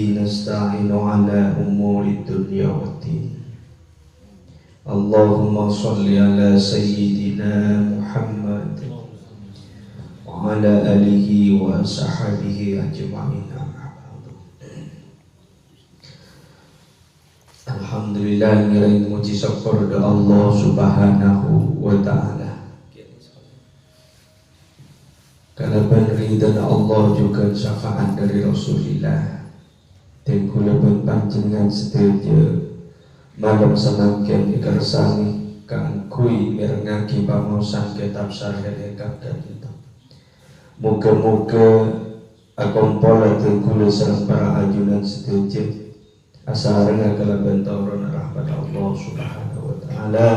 bihi nasta'inu ala umuri dunya waddin. Allahumma salli ala sayyidina Muhammad wa ala alihi wa sahbihi ajma'in. Alhamdulillah, ngirain muji syukur kepada Allah Subhanahu wa ta'ala. Kalaban ridha Allah juga syafaat dari Rasulullah. Dan kula pun panjenengan setuju malam semangkin dikersani kang kui mirengaki pamosan kitab syarah kakak kita. Muga-muga akompola dan kula sareng para ajunan setuju asarana kalaban tauran rahmat Allah Subhanahu wa ta'ala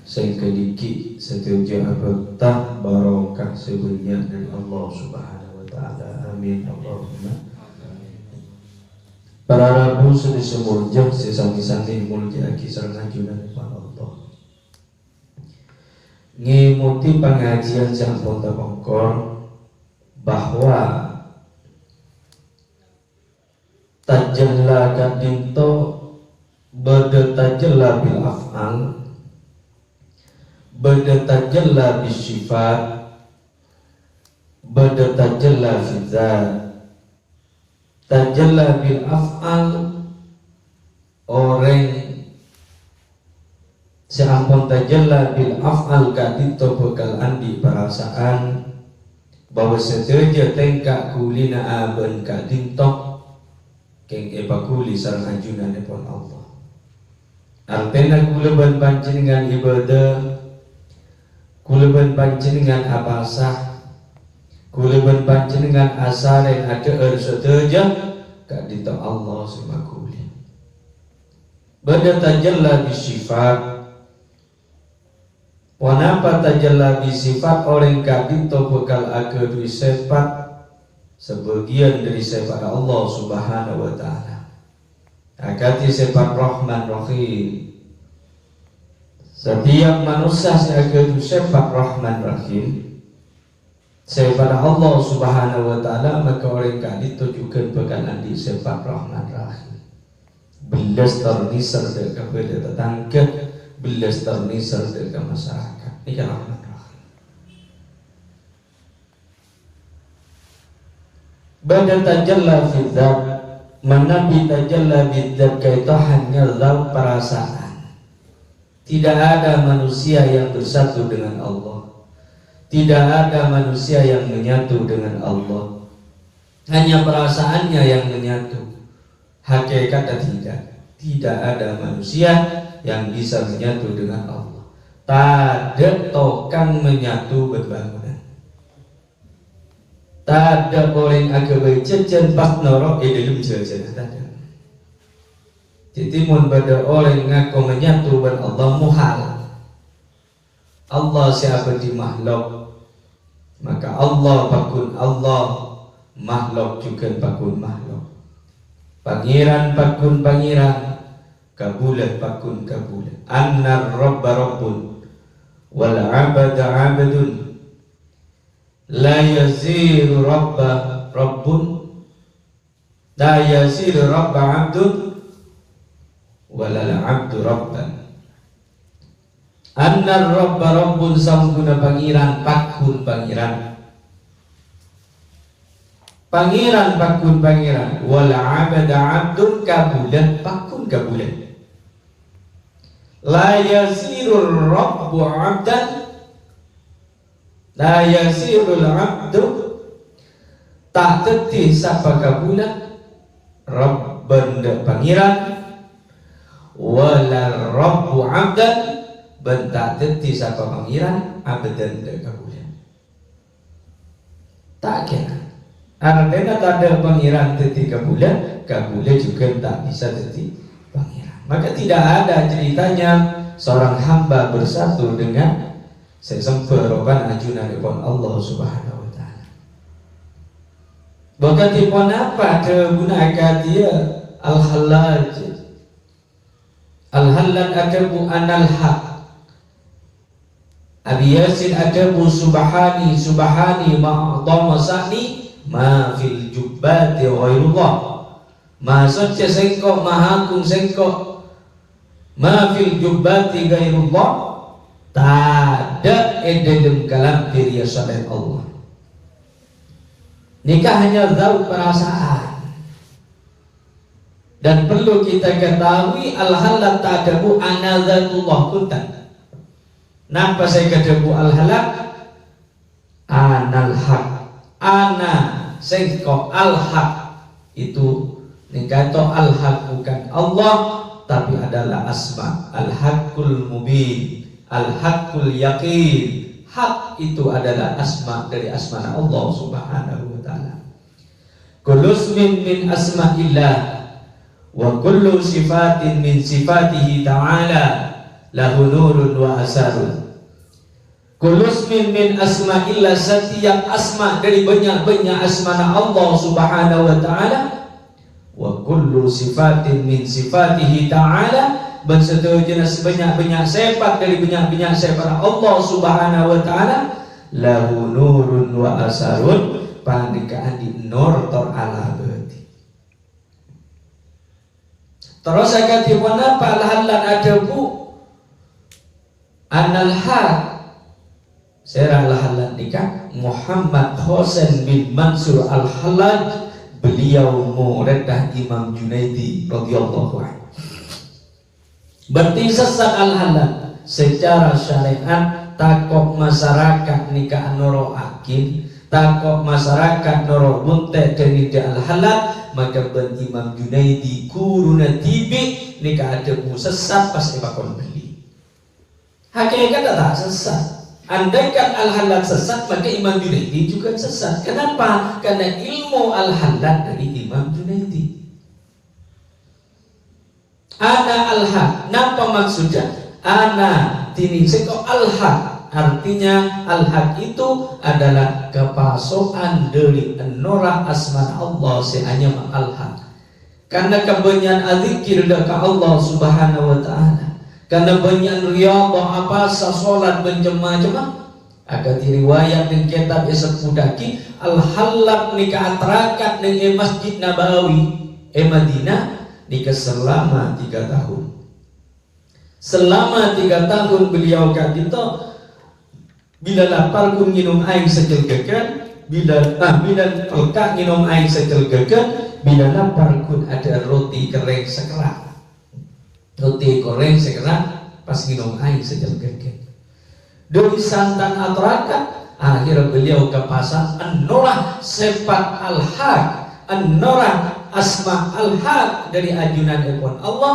sehingga diki setuju abad barokah sebenarnya dari Allah Subhanahu wa ta'ala. Amin Allahumma. Para rabu sudah semurjak sesami-sami mulkiaki sareng ajunan kepada Allah. Ngimuti pengajian sampun tapongkor bahwa tajalla kadinto bada tajalla bil af'al, bada tajalla bis sifat, bada tajalla fi dzat. Tajalla bil af'al, orang seampun tajalla bil af'al kadinto bekal andi perasaan bahwa setuju tengkak kulina aben kadinto keng epakuli sareng ajunan epon Allah. Artena kuleban panjenengan ibadah, kuleban panjenengan abasah, kuleban panjenengan asaren ada erseteja kadita Allah semakuli. Bada tajalla bisifat. Wanapa tajalla bisifat orang kadita bekal agedu sifat sebagian dari sifat Allah Subhanahu wa ta'ala. Akati sifat Rahman Rahim. Setiap manusia seagadu sifat Rahman Rahim, sifat Allah Subhanahu wa ta'ala, maka orang kali tujukan bekalan di sifat Rahman Rahim. Belas ternisar dengan beda tetangga, belas ternisar dengan masyarakat. Ini Rahman. Bada tajalla fi dzat, menabi tajalla bi dzat kaitu hanya zat perasaan. Tidak ada manusia yang bersatu dengan Allah. Tidak ada manusia yang menyatu dengan Allah. Hanya perasaannya yang menyatu. Hakikatnya tidak. Tidak ada manusia yang bisa menyatu dengan Allah. Tidak tokang menyatu berbangunan. Tak ada orang agak cecen pas norok dalam jajan tak ada. Jadi mun pada orang ngaku menyatu dengan Allah muhal. Allah siapa di makhluk, maka Allah pakun Allah, makhluk juga pakun makhluk. Pangeran pakun pangeran, kabulan pakun kabulan. Annar Rabba Rabbun, wal abada abadun. La yaziru rabba rabbun, la yaziru rabba abdun, wala abdu rabban. Annar rabba rabbun sampuna pangeran pakun pangeran, pangeran pakun pangeran, wala abada abdun kabulan pakun kabulan. La yaziru rabbu abdan, la yasirul abdu tak tetih sapa kabulan rabban pangeran wala rabbu abdan ben tak tetih sapa pangeran abadan kabulan. Tak kira artinya tak ada pangeran tetih kabulan, kabulan juga tak bisa tetih pangeran. Maka tidak ada ceritanya seorang hamba bersatu dengan sesemperoban ajunan ipon Allah Subhanahu wa ta'ala. Bahkan ipon apa ada guna dia al-halaj al-halaj ada bu anal-haq Abi Yasin ada bu subhani subhani ma'adhamasani ma fil jubbati ghairullah Maha suci sengko, maha agung sengko, ma fil jubbati gairullah, tada ededem kalam diri selain Allah. Nikah hanya zauq perasaan. Dan perlu kita ketahui al-halal ta'adabu anazatullah kuntan. Napa saya katabu al-halal? Anal haq. Ana sengko al-haq. Itu nikah itu al-haq bukan Allah, tapi adalah asma. Al-haqqul mubin, al-haqqul yaqin. Hak itu adalah asma dari asma Allah Subhanahu wa ta'ala. Kullu ismin min asma'illah wa kullu sifatin min sifatihi ta'ala lahu nurun wa asarun. Kullu ismin min asma'illah, setiap asma dari banyak-banyak asma Allah Subhanahu wa ta'ala, wa kullu sifatin min sifatihi ta'ala, dan seterusnya sebanyak-banyak sifat dari banyak-banyak sifat Allah Subhanahu wa ta'ala, lahu nurun wa asarun, pandikaan di nur tor ala berarti. Terus saya kata mana palahan ada bu anal haq serah lahalan nikah Muhammad Hosen bin Mansur al-Hallaj, beliau muriddah Imam Junaidi radhiyallahu anhu. Berarti sesat al-halal secara syariat, takok masyarakat nikah noro akin, takok masyarakat noro bunte dari al-halal, maka ben Imam Junaidi kuruna tibi nikah ada sesat pas bakon beli. Hakikat tak sesat. Andaikan al-halal sesat, maka Imam Junaidi juga sesat. Kenapa? Karena ilmu al-halal dari Imam Junaidi. Ana al-haq, napa maksudnya? Ana tini seko al-haq, artinya al-haq itu adalah kepasokan dari nora asma Allah seanya al-haq. Karena kebanyakan azikir dekat Allah Subhanahu wa ta'ala, karena banyak riyadhah apa sasolat berjemaah-jemaah, agak riwayat dan kitab esepudaki al-halaq nikah terakat dengan Masjid Nabawi Madinah nikah selama 3 tahun. Selama 3 tahun beliau kata bila lapar kun minum air sejelgakan, bila pelkak minum air sejelgakan, bila lapar kun ada roti kering sekerak. Roti goreng sekerak pas minum air sejelgakan. Dari santan aturakat, akhirnya beliau kepasang an-nurah sifat al-haq, an-nurah asma al-haq dari ajunan ekon Allah,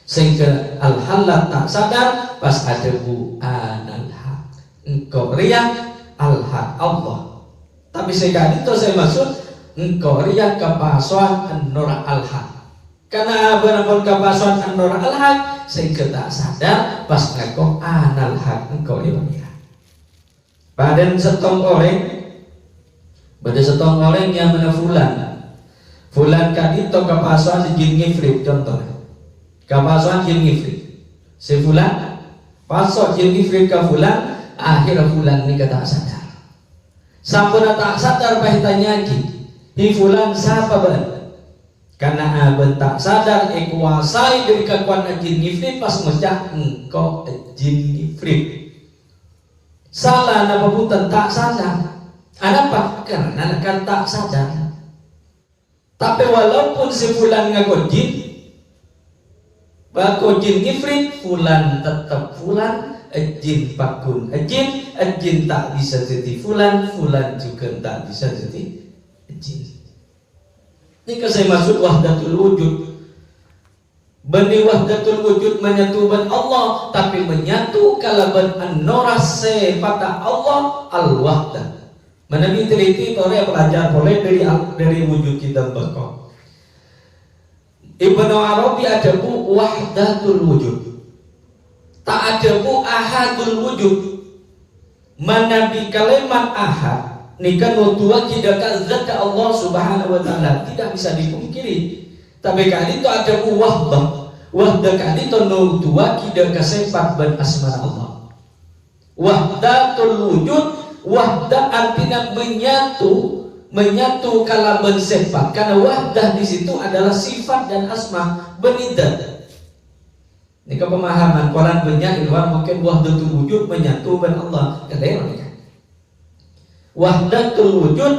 sehingga al-halal tak sadar pas ada bu al-haq engkau riak al-haq Allah. Tapi sekali itu saya maksud engkau riak kepasuan an-nurah al-haq, karena benar-benar kepasuan an-nurah al-haq sehingga tak sadar pas engkau al-haq engkau riak. Badan setong orang pada setong orang yang mana fulan kadito kapasuan jin ngifrit, contohnya kapasuan jin ngifrit, si fulan pasok jin ngifrit ke fulan, akhirnya fulan ini tak sadar. Sampun tak sadar pahitanya lagi hi fulan siapa ben, karena aben tak sadar kuasai dari kekuatan jin ngifrit pas mecah engkau jin ngifrit. Salah napa punten tak sadar. Kenapa? Karena kan tak sadar. Tapi walaupun si fulan ngaku jin, bako jin ngifrit, fulan tetap fulan, jin pakun jin tak bisa jadi fulan, fulan juga tak bisa jadi jin. Ini saya maksud wahdatul wujud. Bani wahdatul wujud menyatukan Allah, tapi menyatu kalaban an-nurah sifat Allah al-wahdah. Mana diteliti oleh pelajar boleh dari wujud kita berkok. Ibnu Arabi ada bu wahdatul wujud, tak ada bu ahadul wujud. Mana di kalimat ahad nikah nutua kita zat Allah Subhanahu wa ta'ala tidak bisa dipungkiri. Tapi kali itu ada bu wahdah kali itu nutua kita kesifat dan asma Allah. Wahdatul wujud, wahdah artinya menyatu menyatu kalaban sifat, karena wahdah di situ adalah sifat dan asma benidat. Ini pemahaman Quran banyak ilmu mungkin wahdatul wujud menyatu ben Allah kadang-kadang. Wahdatul wujud,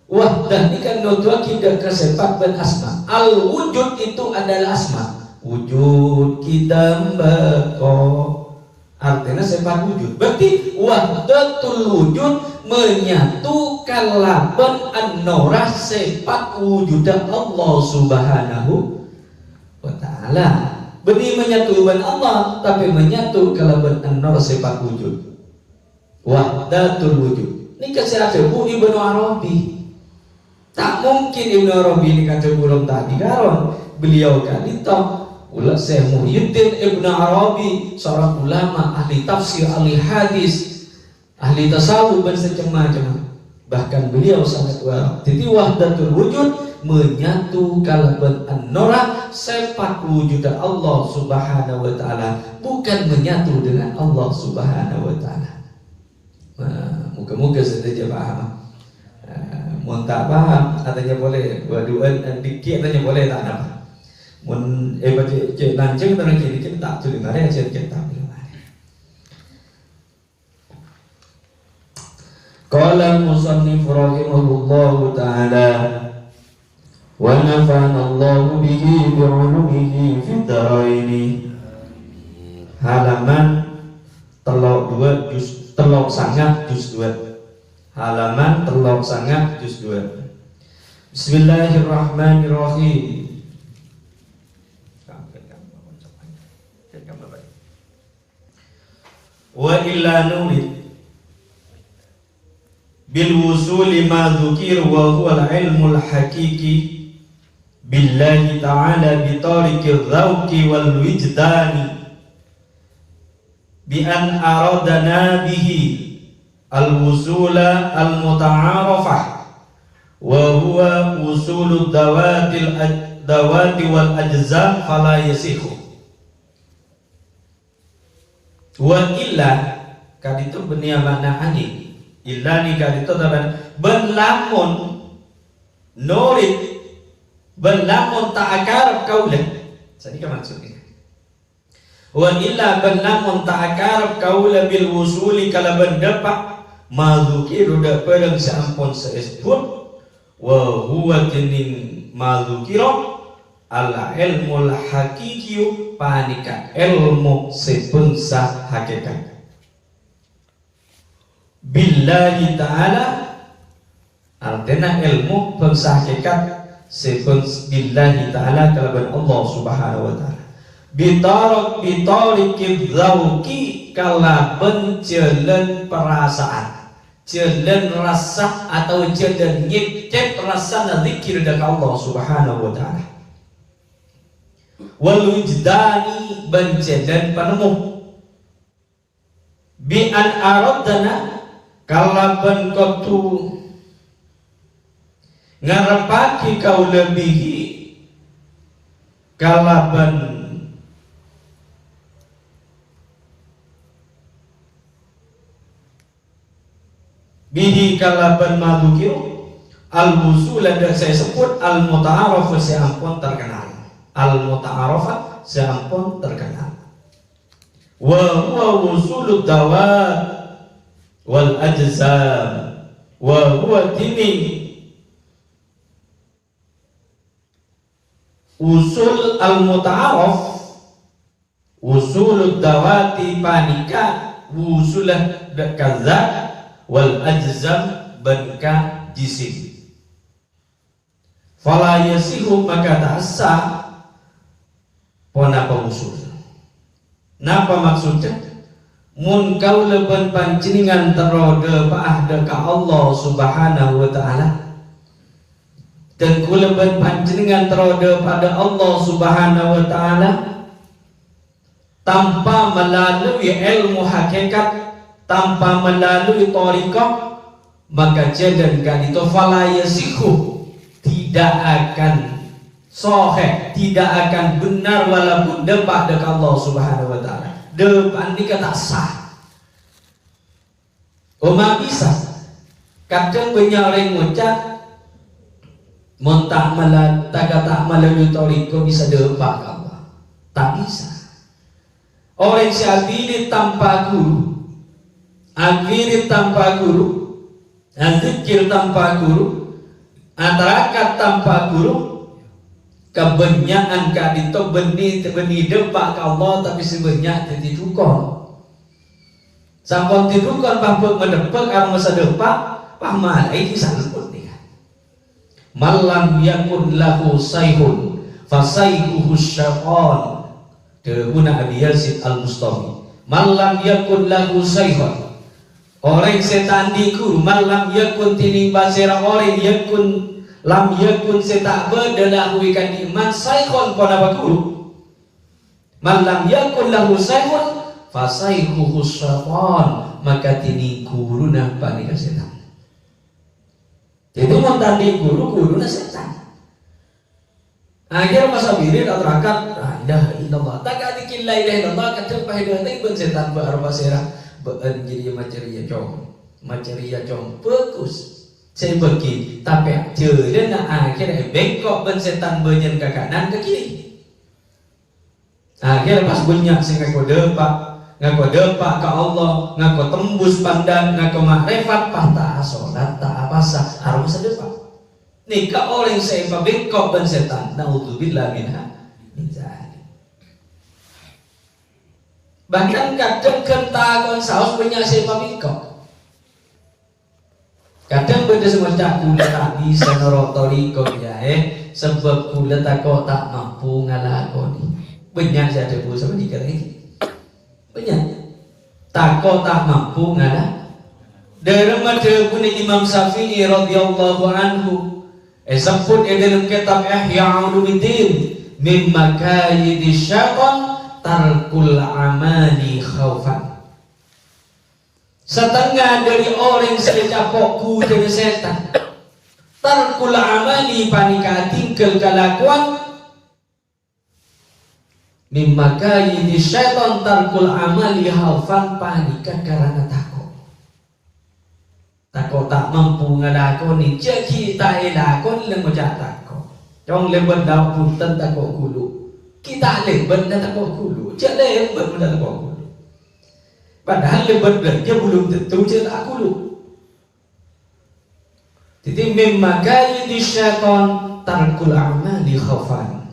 wahdah ini kan nutua kita ke sifat ben asma. Al wujud itu adalah asma. Wujud kita mbako, artinya sifat wujud. Berarti wahdatul wujud menyatu kalaban an-nurah sifat wujud Allah subhanahu wa ta'ala. Benih menyatu dengan Allah, tapi menyatu kalaban an-nur sifat wujud. Wahdatul wujud. Ini kesehatan Ibnu Arabi. Tak mungkin Ibnu Arabi ini kata burung tadi karon. Beliau kan itu ulah Syekh Muhyiddin Ibnu Arabi, seorang ulama ahli tafsir, ahli hadis, ahli tasawuf dan macam-macam. Bahkan beliau sangat warok. Jadi wahdatul wujud menyatu kalaban an-nurah sifat wujud Allah subhanahu wa ta'ala, bukan menyatu dengan Allah subhanahu wa ta'ala. Muka-muka saja paham. Mun tak paham adanya boleh waduan dikit adanya boleh tak apa. Mun baca lanceng terang kiri kita tak tulis mari aja kita bilang. Qala al-musannif rahimahullahu ta'ala wa nafa'ana Allahu bihi bi'ulumihi fid dharain. Halaman telok 2 juz telok sangat juz 2. Halaman telok sangat juz 2. Bismillahirrahmanirrahim. Wa illa nurid bil wusuli ma dzukir wa huwa al-ilmul haqiqi billahi ta'ala bi tariqil dzauqi wal wijdani bi an aradana bihi al-wusula al-muta'arafah wa huwa usulud dawati wal ajza fala yasihu wa illa kaditu benia makna ani illa ni kaditu taban ben lamun nurid ben lamun ta'akarab kaulah jadi apa maksudnya wa illa ben lamun ta'akarab kaulah bil wusuli kala ben dapat madzukiru da perang sampun seesbut wa huwa tinin madzukiru al ilmul haqiqiyu panika ilmu sepensa hakikat billahi ta'ala artinya ilmu pensa hakikat sepens billahi ta'ala kalaban Allah subhanahu wa ta'ala bitariqil dzauqi kalaban jalan perasaan jalan rasa atau jalan nyicip rasa zikir dari Allah subhanahu wa ta'ala wal wijdani banjalan penemu bi an aradana kalaban qatu ngarepake kau lebihi kalaban bihi kalaban madukir al-wusul ada saya sebut al-muta'araf seampun terkenal al-muta'arafah seampun terkenal wa huwa wusulud dawat wal ajzam wa huwa tini usul al-muta'araf usulud dawati panika wusulah kaza wal ajzam banka jisim fala yasihu maka ta'asa pona usul napa maksudnya mun kau leban pancingan terode pa'ahda ka Allah subhanahu wa ta'ala dan ku leban pancingan terode pada Allah subhanahu wa ta'ala tanpa melalui ilmu hakikat tanpa melalui tariqah maka jalan kan itu fala yasihu tidak akan sahih tidak akan benar walaupun depan dekat Allah subhanahu wa ta'ala depan ini kata sah Oma bisa kadang banyak orang ngucap Mun ta'malan melalui toriko bisa depak Allah. Tak bisa. Orang si abidi tanpa guru, abidi tanpa guru, zikir tanpa guru, antarakat tanpa guru, kebanyakan kadito benih depak Allah tapi sebanyak jadi tukon. Sampun tidukon pahpuk medepek arang masa depak pahmal iki salpun dia. Malam yakun lahu sayhun fasayhuhu syaitan. Dehuna Abi Yazid Al-Bustami. Malam yakun lahu sayhun. Orang setan diku malam yakun tining basira orang yakun lam yakun setak bedalah ikan iman sayhun kona bakuru. Malam yakun lahu sayhun fasayhuhu syaitan, maka tini guruna panika setan. Jadi mau tadi guruna setan. Akhir masa birin aturakan la ilaha illallah. Tak adikin la ilaha illallah kadang pahidah teh ben setan ba arba serah beun jadi maceria cong bagus. Saya bagi tapi jeureuh akhir bengkok ben setan beunyeun ka kanan ke kiri. Akhir pas bunyak sing ngaku depak ke Allah, ngaku tembus pandang, ngaku makrifat, patah sholat, tak apa sah, harus sedepak. Nikah orang seimbang bengkok dan setan, naudzubillah minha min dzalik. Bahkan kadang kentakon saus punya seimbang bengkok. Kadang benda semua kula tak bisa norotori kok ya sebab kula tak mampu ngalakoni. Banyak saya ada bu sama dikira ini. Banyak tako tak mampu ngada dalam ada pun Imam Syafi'i radhiyallahu anhu sebut dalam kitab Ihya Ulumuddin min makayidi syaitan tarkul amali khaufan. Setengah dari orang secapokku dari setan tarkul amali panika tinggal kelakuan mimaka ini syaitan tarkul amali khaufan panika karena takut tak mampu ngelakoni jadi tak elakon lemujak takut jong lebat dah punten takut gulu kita lebat dah takut gulu jadi lebat dah takut gulu padahal lebat dia belum tentu jadi tak gulu. Jadi mimaka ini syaitan tarkul amali khaufan.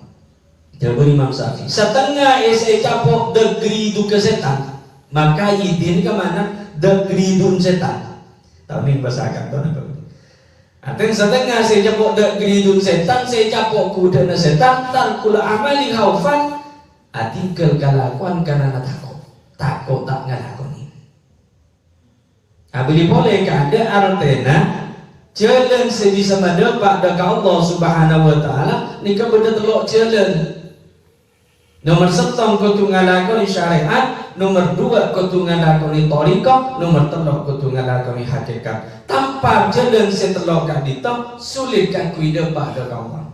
Jawaban Imam Syafi'i. Setengah saya capok degri du ke setan, maka idin ke mana degri dun setan. Tapi bahasa agak tahu apa? Ateng setengah saya capok degri dun setan, saya capok kuda na setan, tarkul amali khaufan, atingkel kalakuan karena takut tak ngalakoni. Abili boleh kada artena jalan sebisa mendapat dekat Allah Subhanahu wa taala nikah benda telok jalan. Nomor 1 kudu ngalakoni syariat, nomor 2 kudu ngalakoni thariqah, nomor 3 kudu ngalakoni hakikat. Tanpa jalan setelok kadito sulit kan kuida pada kawan.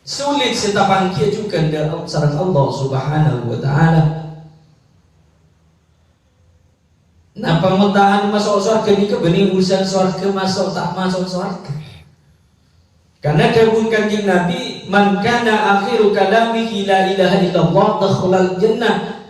Sulit setapan kia juga dalam sarang Allah Subhanahu wa taala. Nah, pemetaan masuk surga ni benih urusan surga masuk tak masuk surga. Karena dawuh Kanjeng Nabi, man kana akhiru kalamihi la ilaha illallah dakhalal jannah.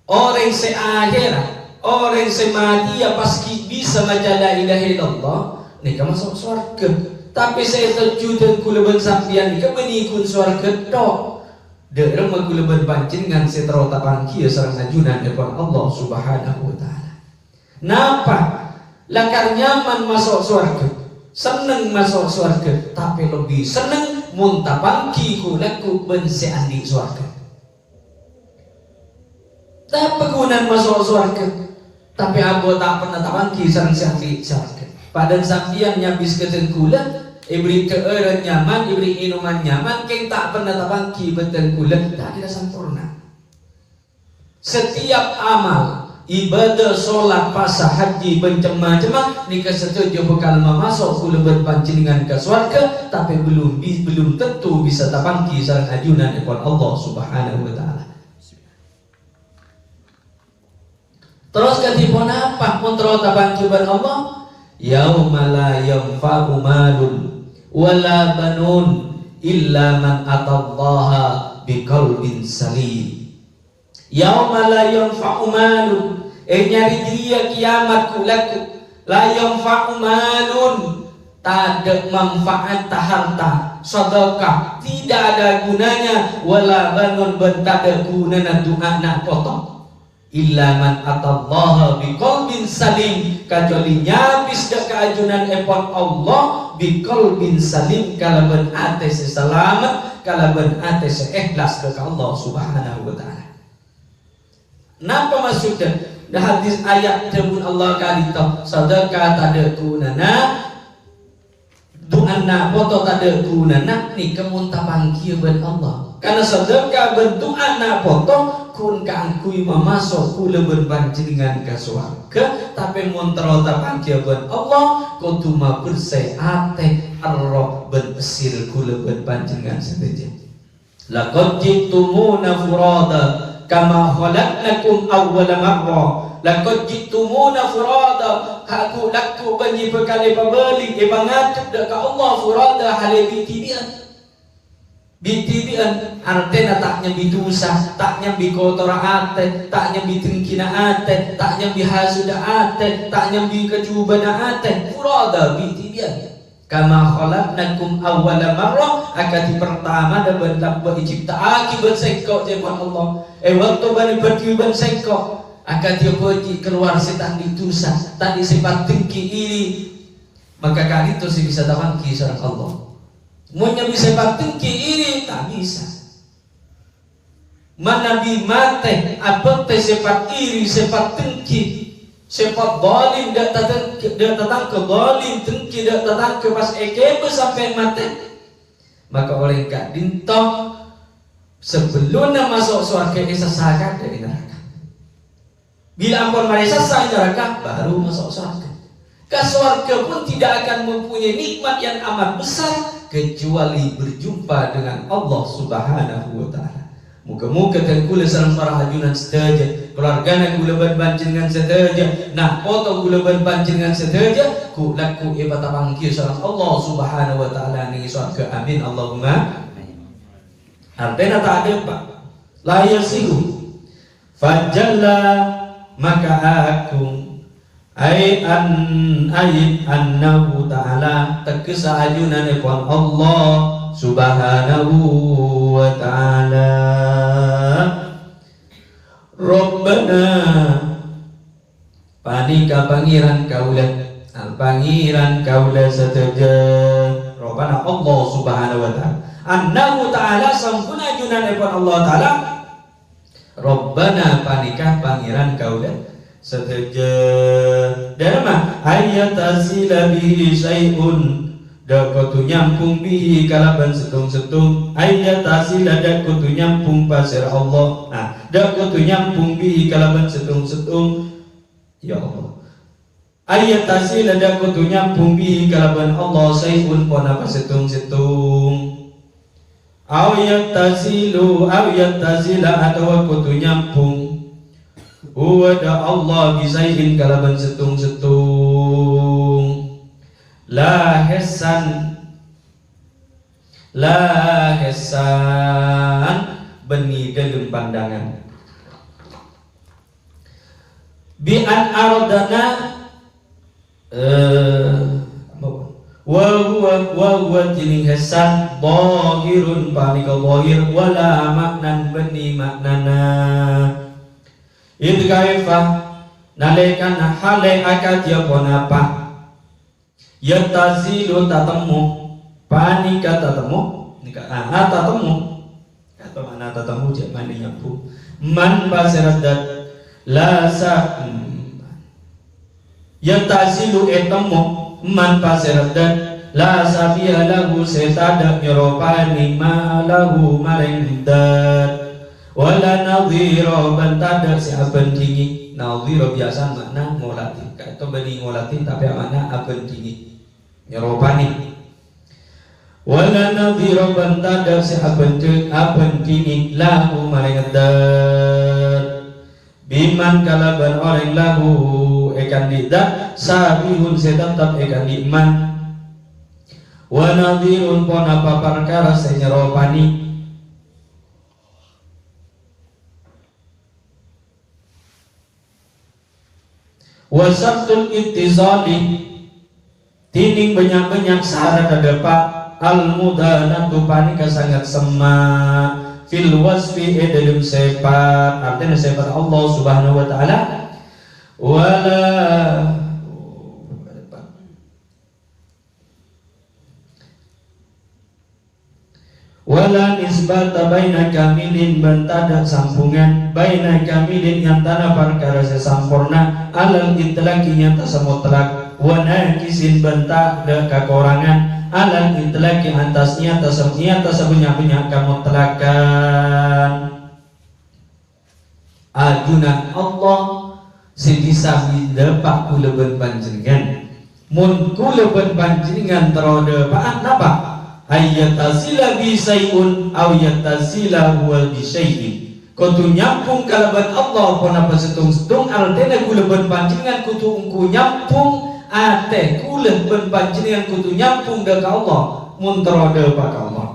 Orang seakhirat, orang semati ya pasti bisa baca la ilaha illallah, nika masuk surga. Tapi saya terjun kula ben sampeyan nika benikun surga tok. Derem kula ben panjenengan setro tapang kieu sareng ajunan depan Allah Subhanahu wa taala. Napa? Lakar nyaman masuk surga. Seneng masuk surga, tapi lebih seneng muntapangki kulaku bense andi surga. Tak pegunan masuk surga, tapi aku tak pernah tapangki sareng andi surga. Padan sampian nyabis ketengkulan, ibri keeren nyaman, ibri inuman nyaman, keng tak pernah tapangki betengkulan, tak ada sempurna. Setiap amal ibadah, sholat, pasah, haji, bencemah-cemah nikah setuju bekal masuk kula berpancingan ke surga, tapi belum tentu bisa tapangki sareng ajunan depan Allah Subhanahu wa taala. Terus katipun apa mun tapangki ban Allah? Yauma la yanfa'u malun wala banun illa man atallaha biqalbin salim. Yauma la yanfa'u malun, nyari dia kiamat kulaku, la yanfa'u malun, tak ada manfaat harta, sedekah tidak ada gunanya, wala banun tak ada gunanya doa nak potong, illa man atallaha biqalbin salim, kecuali nyabis dak keajunan epon Allah biqalbin salim, kalaban ate selamat, kalaban ate ikhlas ke Allah Subhanahu wa taala. Napa maksudnya? Dah hadis ayat temun Allah kalita sedekah tak ada gunanya, doa nak foto tak ada gunanya, ni kemun tapangki ben Allah. Karena sedekah berdoa nak foto kun kangkui mamasok kula berbanjingan ke surga, tapi montro tapangki ben Allah kutuma bersai ate Allah bersir kula berbanjingan saja. Laqad jitumuna furada kama khalaqnakum awwala marra, laqad jitumuna furada, aku laku banyi bekali pabeli bangatuk dak ka Allah furada hale bitibian artena tak nyambi dosa, tak nyambi kotor ate, tak nyambi tengkina ate, tak nyambi hasuda ate, tak nyambi kecuban ate, furada bitibian kama khalaqnakum awwala marra, akati pertama da bendak cipta aki bersengkok jepon Allah waktu bani berkiuban sengkok akati pergi keluar setan di dosa tadi sifat tinggi iri, maka kali itu sih bisa tawangki seorang Allah. Munya bisa sifat tinggi iri tak bisa. Mana bi mate apa teh sifat iri, sifat tinggi, sifat zalim dak datang ke zalim, tinggi dak datang ke pas ekebe sampai mate. Maka oleh kak dinto sebelumnya masuk surga isasakan dari neraka. Bila ampun mereka sah neraka baru masuk surga. Ke surga pun tidak akan mempunyai nikmat yang amat besar kecuali berjumpa dengan Allah Subhanahu wa taala. Muka-muka kan kula sareng para hajunan sedaja, keluargana kula berbancingan sedaja, nah foto kula berbancingan sedaja, ku laku ibadah pangki sareng Allah Subhanahu wa taala ni surga. Amin Allahumma. Artinya tak ada pak. La yasihu fajalla, maka aku annahu ta'ala tegesa ajunan ipun Allah Subhanahu wa ta'ala. Rabbana panika pangeran kaula, al pangeran kaula sedaja, Rabbana Allah Subhanahu wa ta'ala, annahu ta'ala sampuna ajunan ipun Allah ta'ala, Rabbana panika pangeran kaula sedaja. Dan mah ayat asila bihi syai'un, dak kudu nyampung bihi kalaban setung-setung, ayat asila dak kudu nyampung pasir Allah, nah dak kudu nyampung bihi kalaban setung-setung ya Allah, ayat asila dak kudu nyampung bihi kalaban Allah syai'un pona setung-setung, ayat tasila atau kudu nyampung huwada Allah bisaihin kalaban setung-setung, la hesan beni dalam pandangan, bi an ardana wa huwa tining hesan dhahirun panika dhahir, wala maknan beni maknana itu kaifah nalekan hale akad ya ponapa yatazilu tatemu panika tatemu nika tatemu atau mana tatemu cek mana nyapu man basiradat la sa yatazilu etemu man basiradat la sabiha lahu setada nyeropani ma lahu marindat, wala nadhira bantada si aben tinggi. Nadhira biasa makna ngolati, kaito bani ngolati tapi makna aben tinggi nyeropani. Wala nadhira bantada si aben tinggi lahu maringat biman kalaban orang lahu ekan lidah sabihun setetap ekan iman, wa nadhirun pon apa perkara senyeropani wa sabtul ittisali tining banyak-banyak syarat dapat al mudanatu panika sangat sema fil wasfi dalam sifat artinya sifat Allah Subhanahu wa taala wala nisbata baina kamilin bentada sambungan baina kamilin yang tanah perkara sesampurna alal itlaqi yang tasamutlak wa naqisin benta de kekurangan alal itlaqi atasnya tasabunya kamutlakan ajunan Allah sebisa bidepak kuleban panjenengan mun kuleban panjenengan terode pak napa ayyatasila bi syai'un aw yatasila huwa bi syai'in kudu nyampung kalaban Allah pun apa setung-setung artena kuleban panjenengan kudu ungku nyampung ate kuleban panjenengan kudu nyampung ka Allah mun terode ka Allah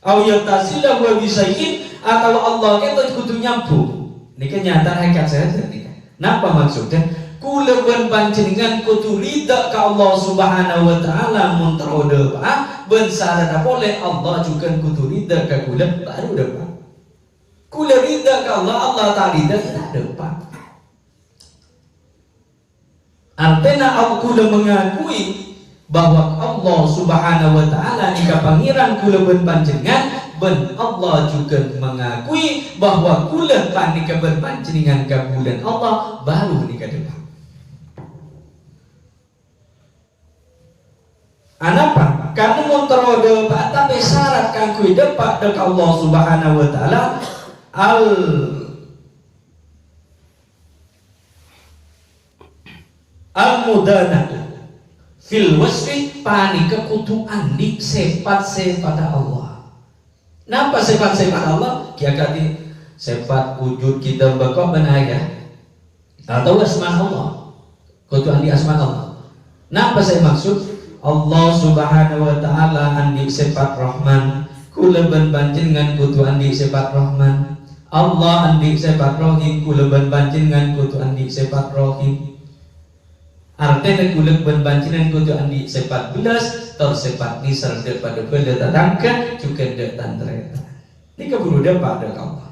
aw yatasila huwa bi syai'in atau Allah kita kudu nyampung niki nyata hakikat saja nika napa maksudnya kuleban panjenengan kudu ridha ka Allah Subhanahu wa taala mun terode pak ben sarana boleh Allah juga kudu ridha ka kula baru dapat kula ridha ka Allah tak ridha tidak dapat artinya aku mengakui bahwa Allah Subhanahu wa taala nika pangeran kuleban panjenengan ben Allah juga mengakui bahwa kula panika berpanjenengan ka bulan Allah baru nika dapat anapa kamu monterode pak tapi syarat kangku depak dek Allah Subhanahu wa taala al mudana fil wasfi panika kutu andi sifat Allah napa sifat Allah kia kati sifat wujud kita bakal benaya atau asma Allah kutu andi asma Allah napa saya maksud Allah Subhanahu wa taala andi sifat Rahman kuleban panjenengan kudu andi sifat Rahman Allah andi sifat Rahim kuleban panjenengan kudu andi sifat Rahim artinya kuleban panjenengan kudu andi sifat belas atau sifat nisar daripada bela tatangkan juga dek tantreta ini keburu dapat Allah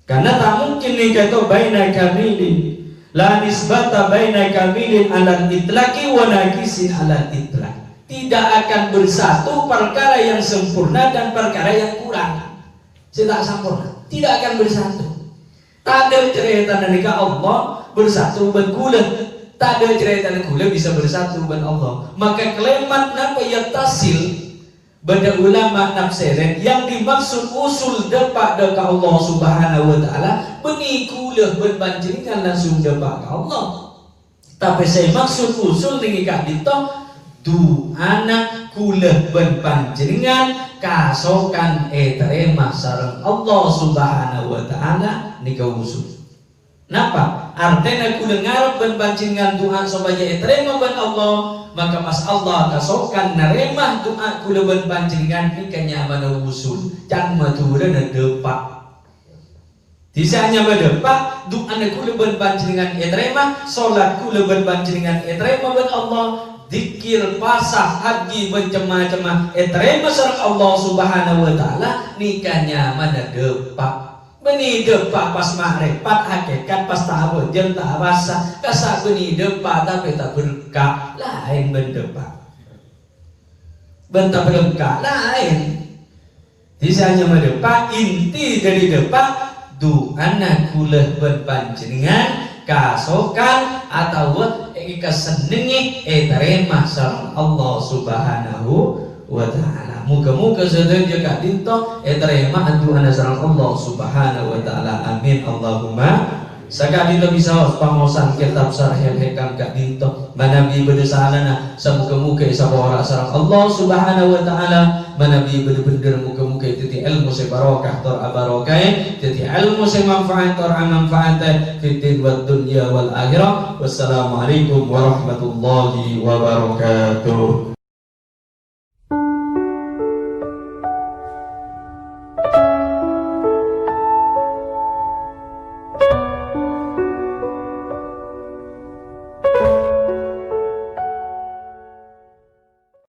karena tak mungkin nih kata baina kamilin la nisbata baina kamilin ala itlaqi wa naqisin ala itlaq tidak akan bersatu perkara yang sempurna dan perkara yang kurang tidak sempurna tidak akan bersatu tak ada cerita nika Allah bersatu ben kula tak ada cerita kula bisa bersatu ben Allah maka kalimat napa yattasil bada ulama nafsirin yang dimaksud usul depak deka Allah Subhanahu wa taala beni kula ben panjenengan langsung depak ka Allah tapi saya maksud usul ning ka dito du anak kula ben panjenengan kasokan terima sareng Allah Subhanahu wa taala nika usul napa artinya kula ngarep ben panjenengan doa supaya terima ben Allah maka pas Allah kasokan naremah doa kula ben panjenengan nikanya mana usul can maturana depak disanya badepak doa kula ben panjenengan terima salat kula ben panjenengan terima ben Allah zikir pasah haji bercemah-cemah terima sareng Allah Subhanahu wa taala nikanya mana depak beni depak pas makrifat hakikat pas tahu jeung tak basa kasa beni depak tapi tak berkah lain bendepak bentak berkah lain disanya mendepak inti dari depak duana kula ben panjenengan kasokan atau kasenengi terima sareng Allah Subhanahu wa taala muga-muga sedaya ka dinto terima aduana sareng Allah Subhanahu wa taala amin Allahumma sakali kita bisa pamosan kitab Syarhul Hikam ka dinto manabi bedesalana samuga-muga sabora sareng Allah Subhanahu wa taala manabi bener-bener muga-muga titi ilmu se barokah tor abarokah titi ilmu se manfaat tor manfaat fitin wad dunya wal akhirah wassalamualaikum warahmatullahi wabarakatuh.